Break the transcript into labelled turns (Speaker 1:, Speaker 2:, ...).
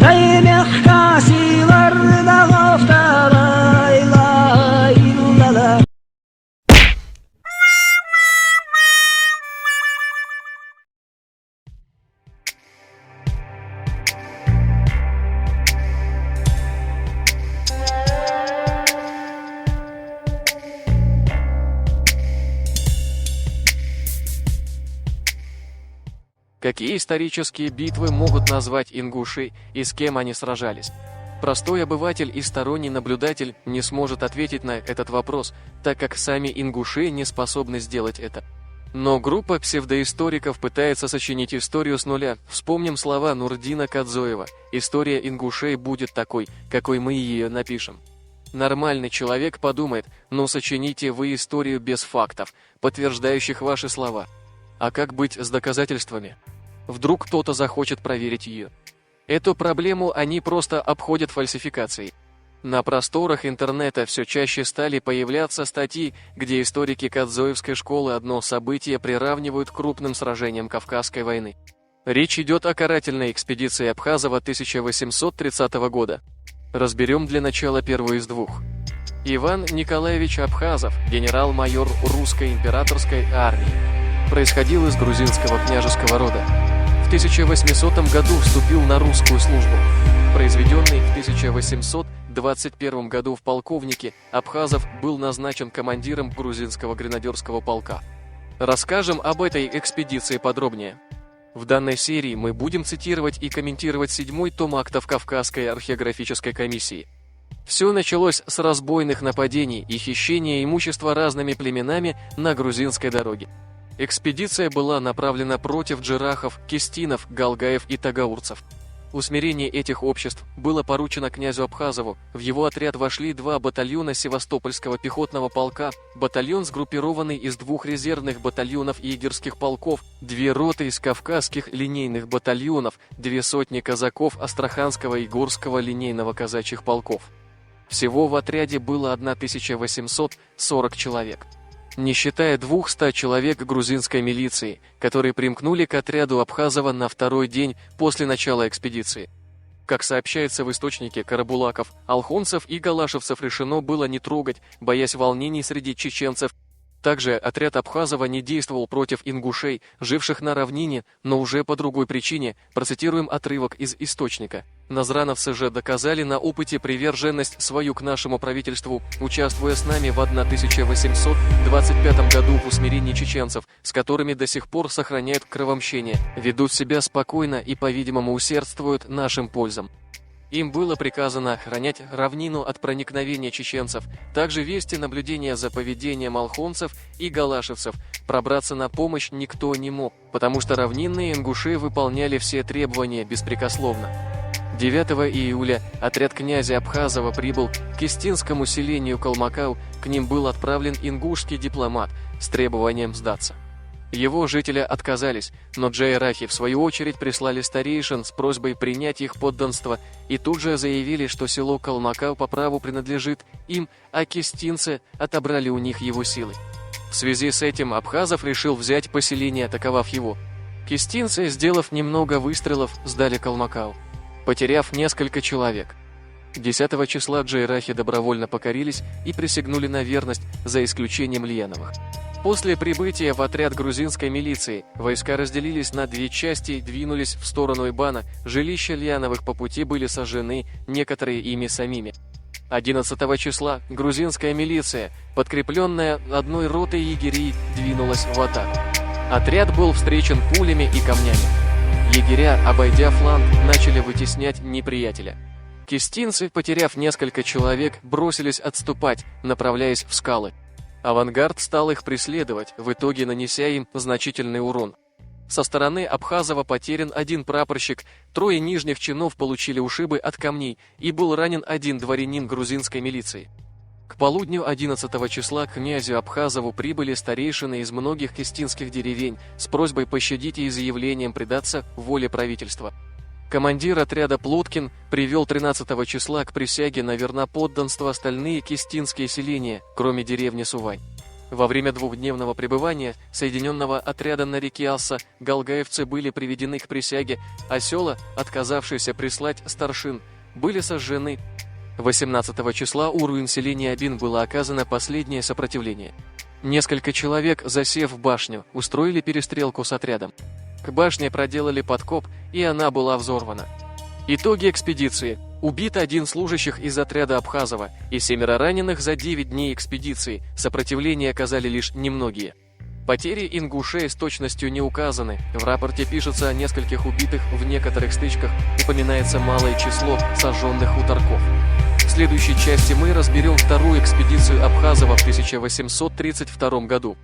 Speaker 1: Да и мягко силар домов лай-лай-ла-ла.
Speaker 2: Какие исторические битвы могут назвать ингуши и с кем они сражались? Простой обыватель и сторонний наблюдатель не сможет ответить на этот вопрос, так как сами ингуши не способны сделать это. Но группа псевдоисториков пытается сочинить историю с нуля. Вспомним слова Нурдина Кадзоева: «История ингушей будет такой, какой мы ее напишем». Нормальный человек подумает: ну сочините вы историю без фактов, подтверждающих ваши слова. А как быть с доказательствами? Вдруг кто-то захочет проверить ее. Эту проблему они просто обходят фальсификацией. На просторах интернета все чаще стали появляться статьи, где историки Кадзоевской школы одно событие приравнивают к крупным сражениям Кавказской войны. Речь идет о карательной экспедиции Абхазова 1830 года. Разберем для начала первую из двух. Иван Николаевич Абхазов, генерал-майор русской императорской армии, происходил из грузинского княжеского рода. В 1800 году вступил на русскую службу. Произведенный в 1821 году в полковнике, Абхазов был назначен командиром грузинского гренадерского полка. Расскажем об этой экспедиции подробнее. В данной серии мы будем цитировать и комментировать 7-й том актов Кавказской археографической комиссии. Все началось с разбойных нападений и хищения имущества разными племенами на грузинской дороге. Экспедиция была направлена против джирахов, кистинов, галгаев и тагаурцев. Усмирение этих обществ было поручено князю Абхазову. В его отряд вошли 2 батальона Севастопольского пехотного полка, батальон, сгруппированный из 2 резервных батальонов егерских полков, 2 роты из кавказских линейных батальонов, 2 сотни казаков Астраханского и Горского линейного казачьих полков. Всего в отряде было 1840 человек. Не считая 200 человек грузинской милиции, которые примкнули к отряду Абхазова на 2-й день после начала экспедиции. Как сообщается в источнике Карабулаков, алхонцев и галашевцев решено было не трогать, боясь волнений среди чеченцев. Также отряд Абхазова не действовал против ингушей, живших на равнине, но уже по другой причине. Процитируем отрывок из источника. Назрановцы же доказали на опыте приверженность свою к нашему правительству, участвуя с нами в 1825 году в усмирении чеченцев, с которыми до сих пор сохраняют кровомщение, ведут себя спокойно и, по-видимому, усердствуют нашим пользам. Им было приказано охранять равнину от проникновения чеченцев, также вести наблюдение за поведением алхонцев и галашевцев. Пробраться на помощь никто не мог, потому что равнинные ингуши выполняли все требования беспрекословно. 9 июля отряд князя Абхазова прибыл к кистинскому селению Калмакау, к ним был отправлен ингушский дипломат с требованием сдаться. Его жители отказались, но джайрахи в свою очередь прислали старейшин с просьбой принять их подданство и тут же заявили, что село Калмакау по праву принадлежит им, а кистинцы отобрали у них его силы. В связи с этим Абхазов решил взять поселение, атаковав его. Кистинцы, сделав немного выстрелов, сдали Калмакау, потеряв несколько человек. 10 числа джайрахи добровольно покорились и присягнули на верность, за исключением Лияновых. После прибытия в отряд грузинской милиции войска разделились на 2 части и двинулись в сторону Ибана. Жилища Лияновых по пути были сожжены, некоторые ими самими. 11 числа грузинская милиция, подкрепленная 1 ротой егерей, двинулась в атаку. Отряд был встречен пулями и камнями. Егеря, обойдя фланг, начали вытеснять неприятеля. Кистинцы, потеряв несколько человек, бросились отступать, направляясь в скалы. Авангард стал их преследовать, в итоге нанеся им значительный урон. Со стороны Абхазова потерян 1 прапорщик, 3 нижних чинов получили ушибы от камней и был ранен 1 дворянин грузинской милиции. К полудню 11 числа к князю Абхазову прибыли старейшины из многих кистинских деревень с просьбой пощадить и заявлением предаться воле правительства. Командир отряда Плоткин привел 13 числа к присяге на верноподданство остальные кистинские селения, кроме деревни Сувань. Во время двухдневного пребывания соединенного отряда на реке Алса галгаевцы были приведены к присяге, а села, отказавшиеся прислать старшин, были сожжены. 18 числа у руин селения Абин было оказано последнее сопротивление. Несколько человек, засев в башню, устроили перестрелку с отрядом. К башне проделали подкоп, и она была взорвана. Итоги экспедиции. Убит 1 служащих из отряда Абхазова и 7 раненых за 9 дней экспедиции. Сопротивление оказали лишь немногие. Потери ингушей с точностью не указаны. В рапорте пишется о нескольких убитых, в некоторых стычках упоминается малое число сожженных хуторков. В следующей части мы разберем вторую экспедицию Абхазова в 1832 году.